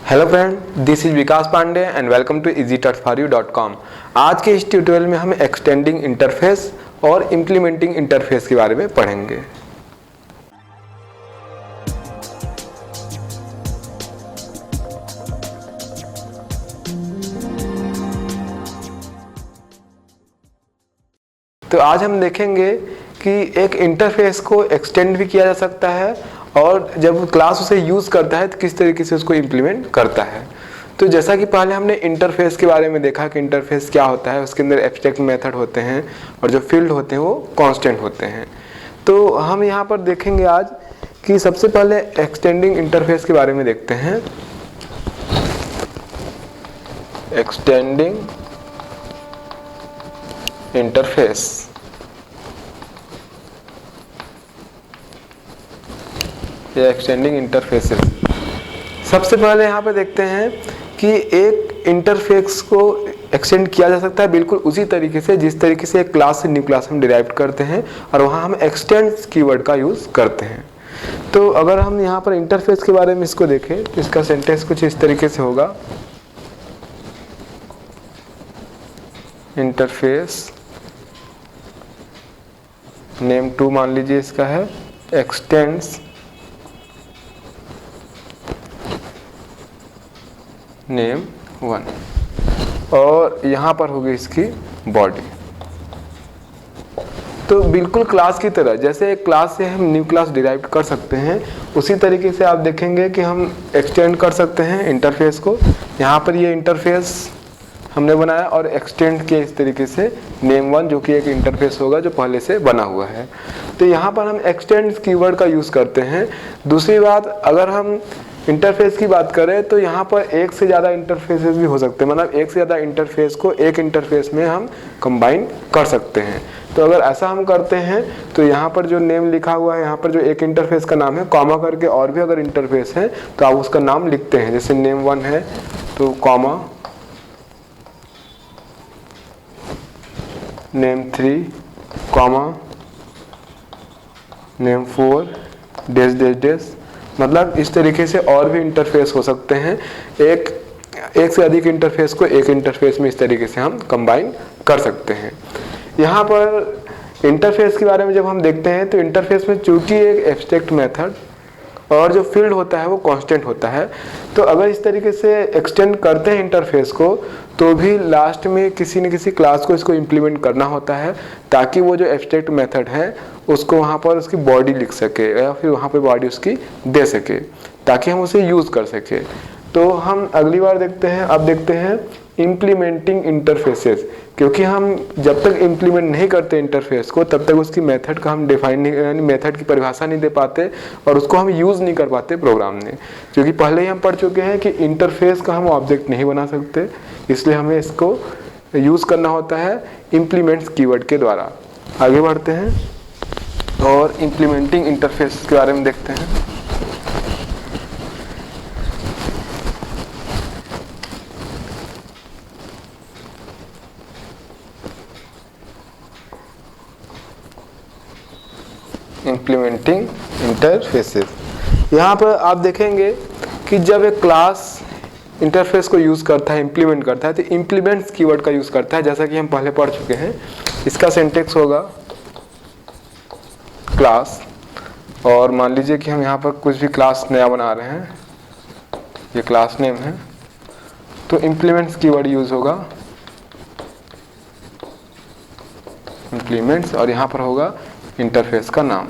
Hello friend, this is Vikas Pandey and welcome to easytutsforyou.com। आज के इस ट्यूटोरियल में हम एक्सटेंडिंग इंटरफेस और इम्प्लीमेंटिंग इंटरफेस के बारे में पढ़ेंगे। तो आज हम देखेंगे कि एक इंटरफेस को एक्सटेंड भी किया जा सकता है और जब क्लास उसे यूज़ करता है तो किस तरीके से उसको इम्प्लीमेंट करता है। तो जैसा कि पहले हमने इंटरफेस के बारे में देखा कि इंटरफेस क्या होता है, उसके अंदर एब्स्ट्रैक्ट मेथड होते हैं और जो फील्ड होते हैं वो कांस्टेंट होते हैं। तो हम यहाँ पर देखेंगे आज कि सबसे पहले एक्सटेंडिंग इंटरफेस के बारे में देखते हैं। एक्सटेंडिंग इंटरफेस, या एक्सटेंडिंग इंटरफेसेस। सबसे पहले यहाँ पे देखते हैं कि एक इंटरफेस को एक्सटेंड किया जा सकता है बिल्कुल उसी तरीके से जिस तरीके से एक क्लास से न्यू क्लास हम डिराइव करते हैं और वहाँ हम एक्सटेंड्स कीवर्ड का यूज़ करते हैं। तो अगर हम यहाँ पर इंटरफेस के बारे में इसको देखें तो इसका सेंटेंस कुछ इस तरीके से होगा। इंटरफेस नेम 2 मान लीजिए इसका है, एक्सटेंड्स नेम 1 और यहाँ पर होगी इसकी बॉडी। तो बिल्कुल क्लास की तरह जैसे एक क्लास से हम न्यू क्लास डिराइव कर सकते हैं उसी तरीके से आप देखेंगे कि हम एक्सटेंड कर सकते हैं इंटरफेस को। यहाँ पर ये इंटरफेस हमने बनाया और एक्सटेंड किया इस तरीके से नेम 1 जो कि एक इंटरफेस होगा जो पहले से बना हुआ है। तो यहाँ पर हम एक्सटेंड कीवर्ड का यूज़ करते हैं। दूसरी बात, अगर हम इंटरफेस की बात करें तो यहाँ पर एक से ज़्यादा इंटरफेसेस भी हो सकते हैं, मतलब एक से ज़्यादा इंटरफेस को एक इंटरफेस में हम कंबाइन कर सकते हैं। तो अगर ऐसा हम करते हैं तो यहाँ पर जो नेम लिखा हुआ है, यहाँ पर जो एक इंटरफेस का नाम है, कॉमा करके और भी अगर इंटरफेस है तो आप उसका नाम लिखते हैं। जैसे नेम 1 है तो comma, name 3 comma, name 4 dash dash dash. मतलब इस तरीके से और भी इंटरफेस हो सकते हैं। एक से अधिक इंटरफेस को एक इंटरफेस में इस तरीके से हम कंबाइन कर सकते हैं। यहाँ पर इंटरफेस के बारे में जब हम देखते हैं तो इंटरफेस में चूंकि एक एब्स्ट्रैक्ट मेथड और जो फील्ड होता है वो कांस्टेंट होता है, तो अगर इस तरीके से एक्सटेंड करते हैं इंटरफेस को तो भी लास्ट में किसी न किसी क्लास को इसको इम्प्लीमेंट करना होता है ताकि वो जो एब्स्ट्रैक्ट मेथड है उसको वहाँ पर उसकी बॉडी लिख सके या फिर वहाँ पर बॉडी उसकी दे सके ताकि हम उसे यूज़ कर सके। तो हम अगली बार देखते हैं, अब देखते हैं इम्प्लीमेंटिंग इंटरफेसेस। क्योंकि हम जब तक इम्प्लीमेंट नहीं करते इंटरफेस को तब तक उसकी मेथड का हम डिफाइन नहीं, यानी मेथड की परिभाषा नहीं दे पाते और उसको हम यूज़ नहीं कर पाते प्रोग्राम में। क्योंकि पहले ही हम पढ़ चुके हैं कि इंटरफेस का हम ऑब्जेक्ट नहीं बना सकते, इसलिए हमें इसको यूज़ करना होता है इम्प्लीमेंट्स कीवर्ड के द्वारा। आगे बढ़ते हैं और इम्प्लीमेंटिंग इंटरफेस के बारे में देखते हैं। इम्प्लीमेंटिंग इंटरफेसेस, यहाँ पर आप देखेंगे कि जब एक क्लास इंटरफेस को यूज़ करता है, इम्प्लीमेंट करता है, तो इम्प्लीमेंट्स कीवर्ड का यूज़ करता है, जैसा कि हम पहले पढ़ चुके हैं। इसका सिंटैक्स होगा क्लास, और मान लीजिए कि हम यहाँ पर कुछ भी क्लास नया बना रहे हैं, ये क्लास नेम है, तो इम्प्लीमेंट्स कीवर्ड यूज़ होगा इम्प्लीमेंट्स और यहाँ पर होगा इंटरफेस का नाम।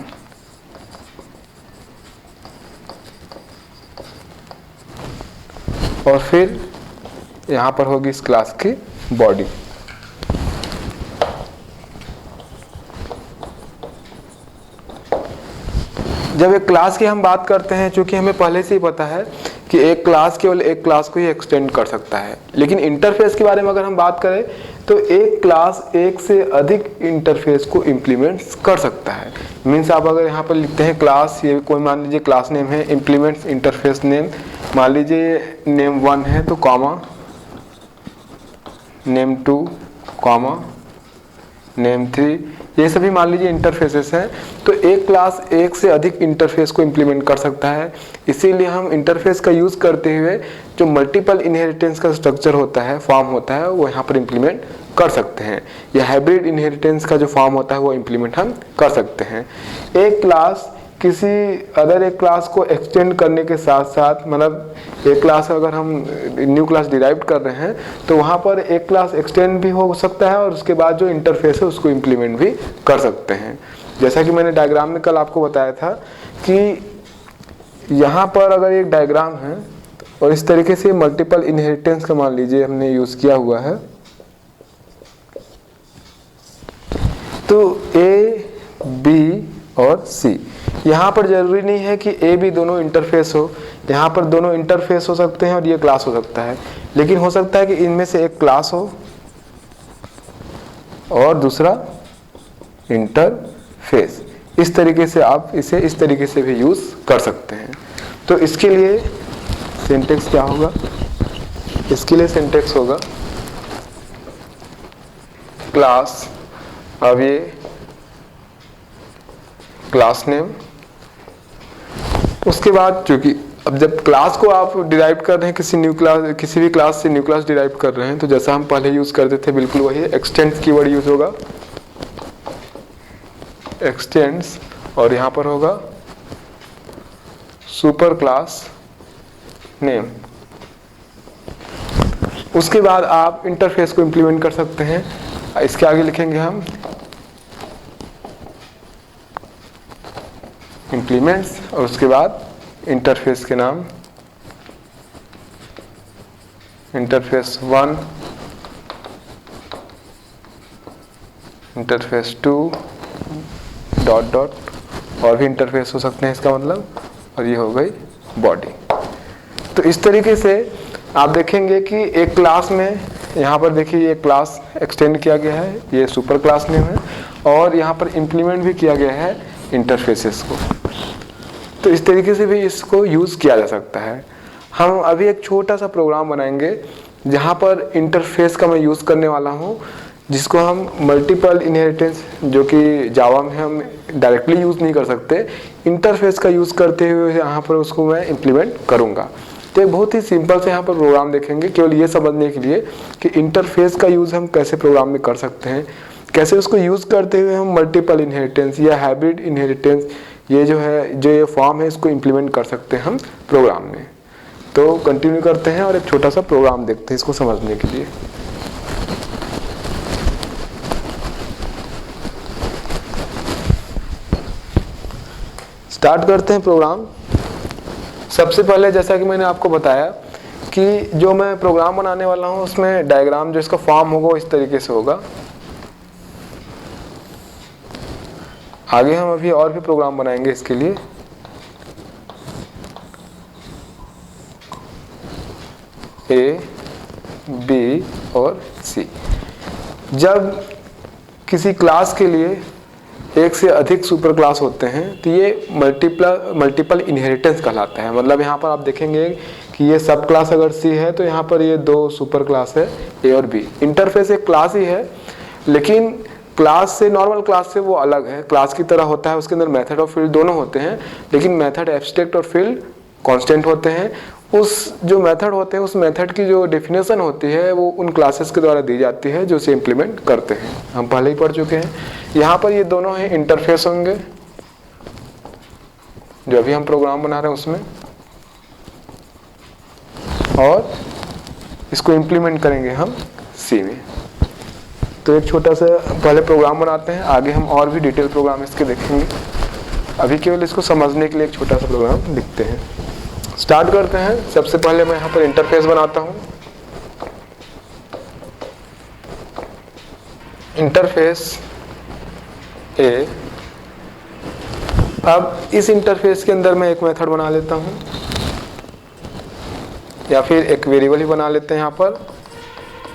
और फिर यहाँ पर होगी इस क्लास की बॉडी। जब एक क्लास की हम बात करते हैं, चूंकि हमें पहले से ही पता है कि एक क्लास केवल एक क्लास को ही एक्सटेंड कर सकता है, लेकिन इंटरफेस के बारे में अगर हम बात करें तो एक क्लास एक से अधिक इंटरफेस को इम्प्लीमेंट्स कर सकता है। मीन्स आप अगर यहाँ पर लिखते हैं क्लास, ये कोई मान लीजिए क्लास नेम है, इम्प्लीमेंट्स इंटरफेस नेम, मान लीजिए नेम 1 है तो कॉमा, नेम 2 कॉमा, नेम 3, ये सभी मान लीजिए इंटरफेसेस हैं। तो एक क्लास एक से अधिक इंटरफेस को इम्प्लीमेंट कर सकता है, इसीलिए हम इंटरफेस का यूज़ करते हुए जो मल्टीपल इनहेरिटेंस का स्ट्रक्चर होता है, फॉर्म होता है, वो यहाँ पर इम्प्लीमेंट कर सकते हैं, या हाइब्रिड इनहेरिटेंस का जो फॉर्म होता है वो इम्प्लीमेंट हम कर सकते हैं। एक क्लास किसी अदर एक क्लास को एक्सटेंड करने के साथ साथ, मतलब एक क्लास अगर हम न्यू क्लास डिराइव कर रहे हैं तो वहाँ पर एक क्लास एक्सटेंड भी हो सकता है और उसके बाद जो इंटरफेस है उसको इम्प्लीमेंट भी कर सकते हैं। जैसा कि मैंने डायग्राम में कल आपको बताया था कि यहाँ पर अगर एक डायग्राम है और इस तरीके से मल्टीपल इनहेरिटेंस का मान लीजिए हमने यूज़ किया हुआ है, तो A, B और C, यहाँ पर जरूरी नहीं है कि A, B दोनों इंटरफेस हो, यहाँ पर दोनों इंटरफेस हो सकते हैं और ये क्लास हो सकता है, लेकिन हो सकता है कि इनमें से एक क्लास हो और दूसरा इंटरफेस। इस तरीके से आप इसे इस तरीके से भी यूज़ कर सकते हैं। तो इसके लिए सिंटेक्स क्या होगा? इसके लिए सिंटेक्स होगा क्लास, अब ये क्लास नेम, उसके बाद चूंकि अब जब क्लास को आप डिराइव कर रहे हैं किसी न्यू क्लास, किसी भी क्लास से न्यू क्लास डिराइव कर रहे हैं, तो जैसा हम पहले यूज करते थे बिल्कुल वही एक्सटेंड्स कीवर्ड यूज होगा, एक्सटेंड्स, और यहां पर होगा सुपर क्लास नेम। उसके बाद आप इंटरफेस को इंप्लीमेंट कर सकते हैं। इसके आगे लिखेंगे हम इंप्लीमेंट्स और उसके बाद इंटरफेस के नाम इंटरफेस 1, इंटरफेस 2 डॉट डॉट, और भी इंटरफेस हो सकते हैं इसका मतलब, और ये हो गई बॉडी। तो इस तरीके से आप देखेंगे कि एक क्लास में, यहाँ पर देखिए ये क्लास एक्सटेंड किया गया है, ये सुपर क्लास नेम है, और यहाँ पर इम्प्लीमेंट भी किया गया है इंटरफेसेस को। तो इस तरीके से भी इसको यूज़ किया जा सकता है। हम अभी एक छोटा सा प्रोग्राम बनाएंगे जहाँ पर इंटरफेस का मैं यूज़ करने वाला हूँ, जिसको हम मल्टीपल इनहेरिटेंस, जो कि जावा में हम डायरेक्टली यूज़ नहीं कर सकते, इंटरफेस का यूज़ करते हुए यहाँ पर उसको मैं इम्प्लीमेंट करूँगा। तो एक बहुत ही सिंपल से यहाँ पर प्रोग्राम देखेंगे, केवल ये समझने के लिए कि इंटरफेस का यूज़ हम कैसे प्रोग्राम में कर सकते हैं, कैसे उसको यूज़ करते हुए हम मल्टीपल इनहेरिटेंस या हाइब्रिड इनहेरिटेंस, ये जो है, जो ये फॉर्म है, इसको इम्प्लीमेंट कर सकते हैं हम प्रोग्राम में। तो कंटिन्यू करते हैं और एक छोटा सा प्रोग्राम देखते हैं इसको समझने के लिए। स्टार्ट करते हैं प्रोग्राम। सबसे पहले जैसा कि मैंने आपको बताया कि जो मैं प्रोग्राम बनाने वाला हूँ उसमें डायग्राम, जो इसका फॉर्म होगा वो इस तरीके से होगा। आगे हम अभी और भी प्रोग्राम बनाएंगे इसके लिए। A, B और C। जब किसी क्लास के लिए एक से अधिक सुपर क्लास होते हैं तो ये मल्टीपल इनहेरिटेंस कहलाता है। मतलब यहाँ पर आप देखेंगे कि ये सब क्लास अगर C है तो यहाँ पर ये दो सुपर क्लास है A और B। इंटरफेस एक क्लास ही है, लेकिन क्लास से, नॉर्मल क्लास से वो अलग है, क्लास की तरह होता है। उसके अंदर मेथड और फील्ड दोनों होते हैं, लेकिन मेथड एब्स्ट्रैक्ट और फील्ड कांस्टेंट होते हैं। उस जो मेथड होते हैं, उस मेथड की जो डेफिनेशन होती है वो उन क्लासेस के द्वारा दी जाती है जो उसे इम्प्लीमेंट करते हैं। हम पहले ही पढ़ चुके हैं। यहाँ पर ये दोनों हैं इंटरफेस होंगे, जो अभी हम प्रोग्राम बना रहे हैं उसमें, और इसको इम्प्लीमेंट करेंगे हम C में। तो एक छोटा सा पहले प्रोग्राम बनाते हैं, आगे हम और भी डिटेल प्रोग्राम इसके देखेंगे। अभी केवल इसको समझने के लिए एक छोटा सा प्रोग्राम लिखते हैं। स्टार्ट करते हैं। सबसे पहले मैं यहाँ पर इंटरफेस बनाता हूँ। Interface A। अब इस इंटरफेस के अंदर मैं एक मेथड बना लेता हूँ, या फिर एक वेरिएबल ही बना लेते हैं यहाँ पर,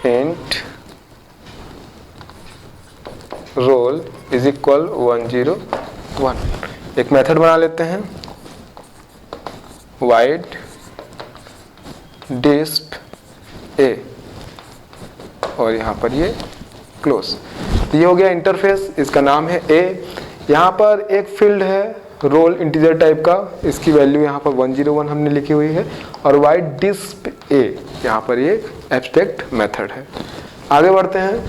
इंट रोल इज इक्वल 101। एक मेथड बना लेते हैं, वाइड डिस्प A, और यहाँ पर ये क्लोज। ये हो गया इंटरफेस, इसका नाम है ए। यहाँ पर एक फील्ड है रोल इंटीजर टाइप का, इसकी वैल्यू यहाँ पर 101 हमने लिखी हुई है, और वाइड डिस्प ए, यहाँ पर ये एब्स्ट्रैक्ट मेथड है। आगे बढ़ते हैं,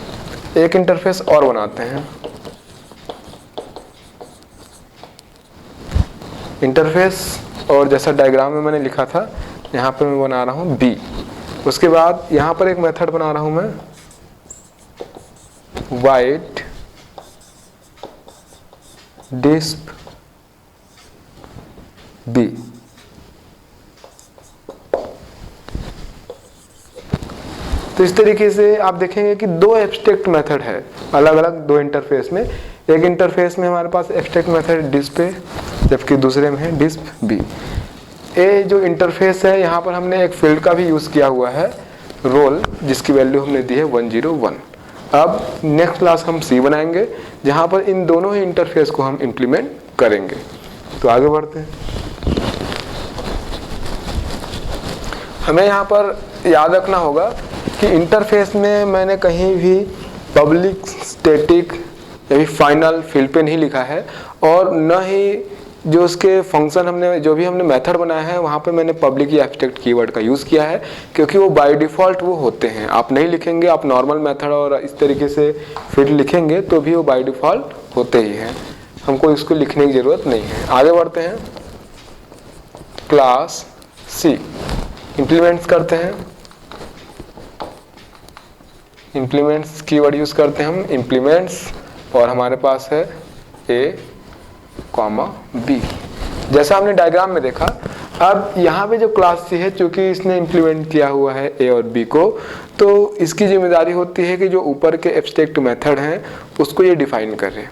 एक इंटरफेस और बनाते हैं। इंटरफेस, और जैसा डायग्राम में मैंने लिखा था यहाँ पर मैं बना रहा हूँ बी। उसके बाद यहाँ पर एक मेथड बना रहा हूँ मैं वाइड डिस्प बी। तो इस तरीके से आप देखेंगे कि दो एब्स्ट्रैक्ट मेथड है अलग अलग दो इंटरफेस में। एक इंटरफेस में हमारे पास एब्स्ट्रैक्ट मेथड डिस्प ए, जबकि दूसरे में है डिस्प बी। ए जो इंटरफेस है यहाँ पर हमने एक फील्ड का भी यूज किया हुआ है रोल, जिसकी वैल्यू हमने दी है 101। अब नेक्स्ट क्लास हम सी बनाएंगे जहाँ पर इन दोनों ही इंटरफेस को हम इम्प्लीमेंट करेंगे। तो आगे बढ़ते हैं। हमें यहाँ पर याद रखना होगा कि इंटरफेस में मैंने कहीं भी पब्लिक, स्टैटिक या भी फाइनल फील्ड पे नहीं लिखा है, और न ही जो उसके फंक्शन हमने जो भी हमने मेथड बनाया है वहाँ पे मैंने पब्लिक या एब्स्ट्रैक्ट कीवर्ड का यूज़ किया है, क्योंकि वो बाय डिफ़ॉल्ट वो होते हैं। आप नहीं लिखेंगे, आप नॉर्मल मेथड और इस तरीके से फील्ड लिखेंगे तो भी वो बाय डिफ़ॉल्ट होते ही हैं, हमको इसको लिखने की ज़रूरत नहीं है। आगे बढ़ते हैं, क्लास सी इम्प्लीमेंट्स करते हैं। इम्प्लीमेंट्स कीवर्ड यूज़ करते हैं हम, इम्प्लीमेंट्स, और हमारे पास है ए कॉमा बी, जैसा हमने डायग्राम में देखा। अब यहाँ पे जो क्लास सी है, चूंकि इसने इम्प्लीमेंट किया हुआ है ए और बी को, तो इसकी जिम्मेदारी होती है कि जो ऊपर के एब्स्ट्रैक्ट मेथड हैं उसको ये डिफाइन करें।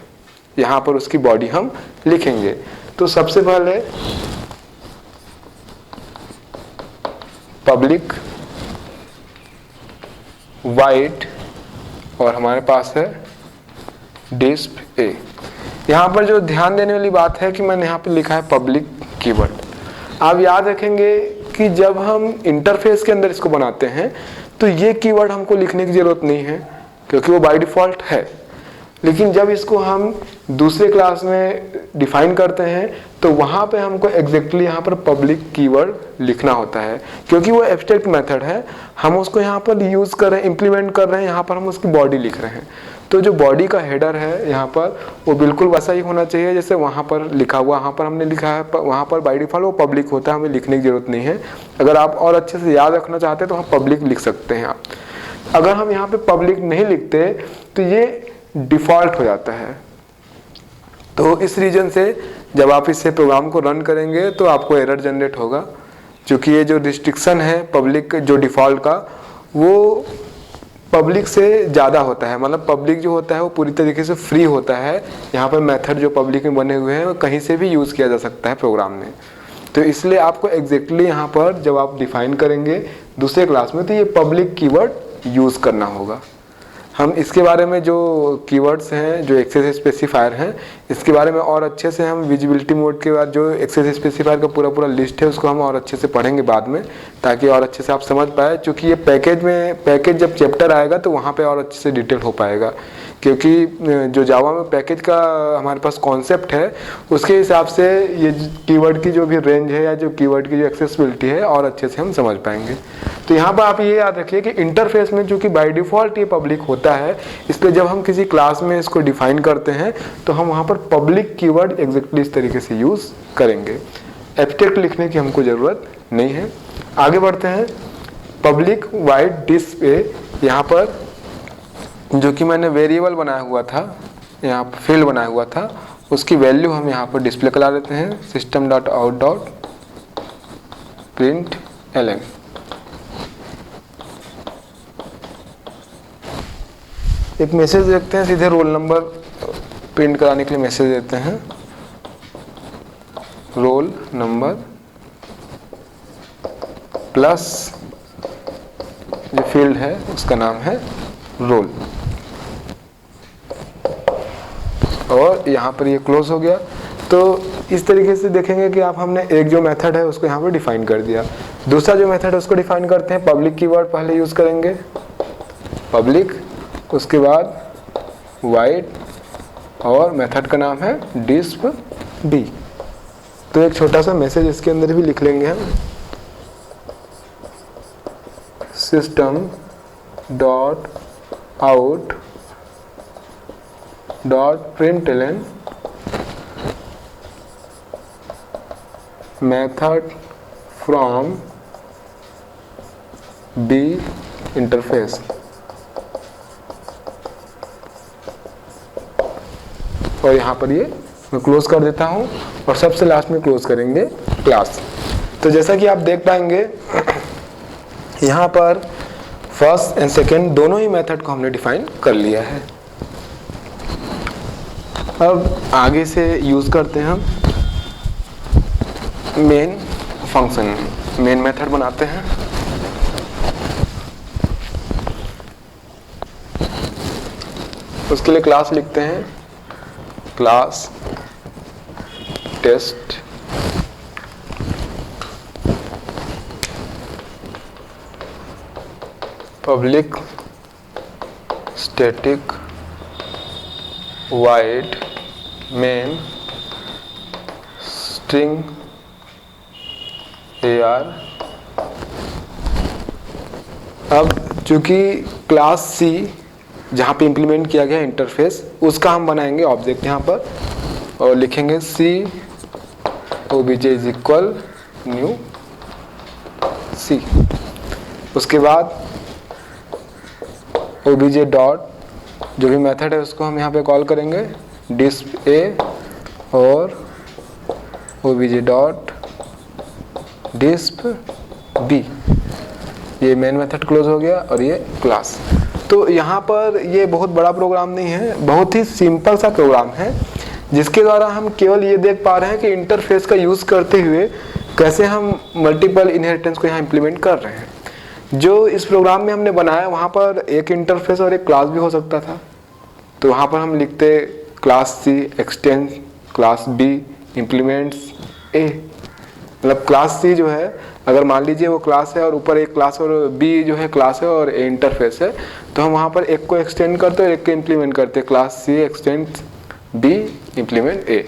यहाँ पर उसकी बॉडी हम लिखेंगे। तो सबसे पहले पब्लिक वाइड, और हमारे पास है डिस्प ए। यहाँ पर जो ध्यान देने वाली बात है कि मैंने यहाँ पे लिखा है पब्लिक कीवर्ड। आप याद रखेंगे कि जब हम इंटरफेस के अंदर इसको बनाते हैं तो ये कीवर्ड हमको लिखने की ज़रूरत नहीं है, क्योंकि वो बाय डिफ़ॉल्ट है। लेकिन जब इसको हम दूसरे क्लास में डिफाइन करते हैं तो वहाँ पे हमको एग्जैक्टली यहाँ पर पब्लिक कीवर्ड लिखना होता है, क्योंकि वो एब्स्ट्रैक्ट मेथड है, हम उसको यहाँ पर यूज़ कर रहे हैं, इम्प्लीमेंट कर रहे हैं, यहाँ पर हम उसकी बॉडी लिख रहे हैं। तो जो बॉडी का हेडर है यहाँ पर वो बिल्कुल वैसा ही होना चाहिए जैसे वहाँ पर लिखा हुआ। वहाँ पर हमने लिखा है, वहाँ पर बाय डिफ़ॉल्ट वो पब्लिक होता है, हमें लिखने की ज़रूरत नहीं है। अगर आप और अच्छे से याद रखना चाहते हैं तो हम पब्लिक लिख सकते हैं। आप अगर हम यहाँ पे पब्लिक नहीं लिखते तो ये डिफ़ॉल्ट हो जाता है। तो इस रीजन से जब आप इससे प्रोग्राम को रन करेंगे तो आपको एरर जनरेट होगा, क्योंकि ये जो रिस्ट्रिक्शन है पब्लिक जो डिफ़ॉल्ट का वो पब्लिक से ज़्यादा होता है। मतलब पब्लिक जो होता है वो पूरी तरीके से फ्री होता है। यहाँ पर मेथड जो पब्लिक में बने हुए हैं वो कहीं से भी यूज़ किया जा सकता है प्रोग्राम में। तो इसलिए आपको एग्जैक्टली यहाँ पर जब आप डिफाइन करेंगे दूसरे क्लास में तो ये पब्लिक कीवर्ड यूज़ करना होगा। हम इसके बारे में जो कीवर्ड्स हैं, जो एक्सेस स्पेसिफायर हैं, इसके बारे में और अच्छे से हम विजिबिलिटी मोड के बाद जो एक्सेस स्पेसिफायर का पूरा लिस्ट है उसको हम और अच्छे से पढ़ेंगे बाद में, ताकि और अच्छे से आप समझ पाए। क्योंकि ये पैकेज जब चैप्टर आएगा तो वहाँ पे और अच्छे से डिटेल हो पाएगा, क्योंकि जो जावा में पैकेज का हमारे पास कॉन्सेप्ट है उसके हिसाब से ये कीवर्ड की जो भी रेंज है या जो कीवर्ड की जो एक्सेसिबिलिटी है और अच्छे से हम समझ पाएंगे। तो यहाँ पर आप ये याद रखिए कि इंटरफेस में चूँकि बाय डिफ़ॉल्ट ये पब्लिक होता है, इसलिए जब हम किसी क्लास में इसको डिफाइन करते हैं तो हम वहाँ पर पब्लिक कीवर्ड एग्जैक्टली इस तरीके से यूज़ करेंगे। एब्स्ट्रैक्ट लिखने की हमको ज़रूरत नहीं है। आगे बढ़ते हैं, पब्लिक वाइड डिस्प ए। यहाँ पर जो कि मैंने वेरिएबल बनाया हुआ था, यहाँ पर फील्ड बनाया हुआ था, उसकी वैल्यू हम यहाँ पर डिस्प्ले करा देते हैं system.out.println। एक मैसेज देखते हैं, सीधे रोल नंबर प्रिंट कराने के लिए मैसेज देते हैं, रोल नंबर प्लस जो फील्ड है उसका नाम है रोल, और यहाँ पर ये क्लोज हो गया। तो इस तरीके से देखेंगे कि आप हमने एक जो मेथड है उसको यहाँ पर डिफाइन कर दिया। दूसरा जो मेथड है उसको डिफाइन करते हैं, पब्लिक कीवर्ड पहले यूज़ करेंगे, पब्लिक, उसके बाद वाइड और मेथड का नाम है डिस्प बी। तो एक छोटा सा मैसेज इसके अंदर भी लिख लेंगे हम, system dot out dot println method from B interface. और यहाँ पर ये मैं क्लोज कर देता हूँ और सबसे लास्ट में क्लोज करेंगे क्लास। तो जैसा कि आप देख पाएंगे यहाँ पर फर्स्ट एंड सेकेंड दोनों ही मेथड को हमने डिफाइन कर लिया है। अब आगे से यूज करते हैं हम मेन फंक्शन, मेन मेथड बनाते हैं। उसके लिए क्लास लिखते हैं, class test public static void main string AR। अब चूंकि क्लास C जहाँ पे इम्प्लीमेंट किया गया इंटरफेस, उसका हम बनाएंगे ऑब्जेक्ट यहाँ पर और लिखेंगे C obj is equal new C। उसके बाद obj डॉट जो भी मेथड है उसको हम यहाँ पे कॉल करेंगे डिस्प A और obj डॉट डिस्प B। ये मेन मेथड क्लोज हो गया और ये क्लास। तो यहाँ पर ये बहुत बड़ा प्रोग्राम नहीं है, बहुत ही सिंपल सा प्रोग्राम है जिसके द्वारा हम केवल ये देख पा रहे हैं कि इंटरफेस का यूज़ करते हुए कैसे हम मल्टीपल इनहेरिटेंस को यहाँ इम्प्लीमेंट कर रहे हैं। जो इस प्रोग्राम में हमने बनाया वहाँ पर एक इंटरफेस और एक क्लास भी हो सकता था। तो वहाँ पर हम लिखते class C extend class B implements A। मतलब क्लास C जो है, अगर मान लीजिए वो क्लास है और ऊपर एक क्लास और B जो है क्लास है और A इंटरफेस है, तो हम वहाँ पर एक को एक्सटेंड करते और एक को इम्प्लीमेंट करते, class C extend B implement A।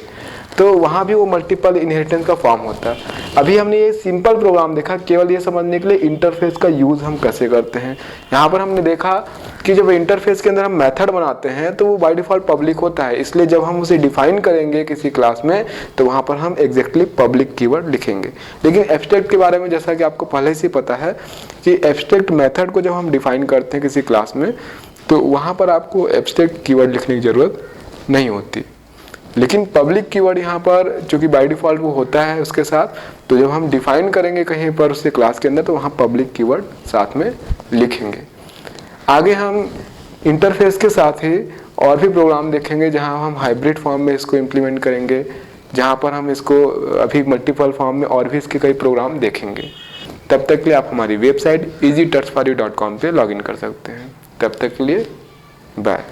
तो वहाँ भी वो मल्टीपल इनहेरिटेंस का फॉर्म होता है। अभी हमने ये सिंपल प्रोग्राम देखा केवल ये समझने के लिए इंटरफेस का यूज़ हम कैसे करते हैं। यहाँ पर हमने देखा कि जब इंटरफेस के अंदर हम मेथड बनाते हैं तो वो बाय डिफ़ॉल्ट पब्लिक होता है, इसलिए जब हम उसे डिफाइन करेंगे किसी क्लास में तो वहाँ पर हम एग्जैक्टली पब्लिक कीवर्ड लिखेंगे। लेकिन एब्स्ट्रैक्ट के बारे में जैसा कि आपको पहले से पता है कि एब्स्ट्रैक्ट मेथड को जब हम डिफाइन करते हैं किसी क्लास में तो वहाँ पर आपको एब्स्ट्रैक्ट कीवर्ड लिखने की ज़रूरत नहीं होती। लेकिन पब्लिक कीवर्ड यहाँ पर चूँकि बाय डिफ़ॉल्ट वो होता है उसके साथ, तो जब हम डिफाइन करेंगे कहीं पर उससे क्लास के अंदर तो वहाँ पब्लिक कीवर्ड साथ में लिखेंगे। आगे हम इंटरफेस के साथ ही और भी प्रोग्राम देखेंगे जहाँ हम हाइब्रिड फॉर्म में इसको इम्प्लीमेंट करेंगे, जहाँ पर हम इसको अभी मल्टीपल फॉर्म में और भी इसके कई प्रोग्राम देखेंगे। तब तक के लिए आप हमारी वेबसाइट easytutsforyou.com पे लॉगिन कर सकते हैं। तब तक के लिए बाय।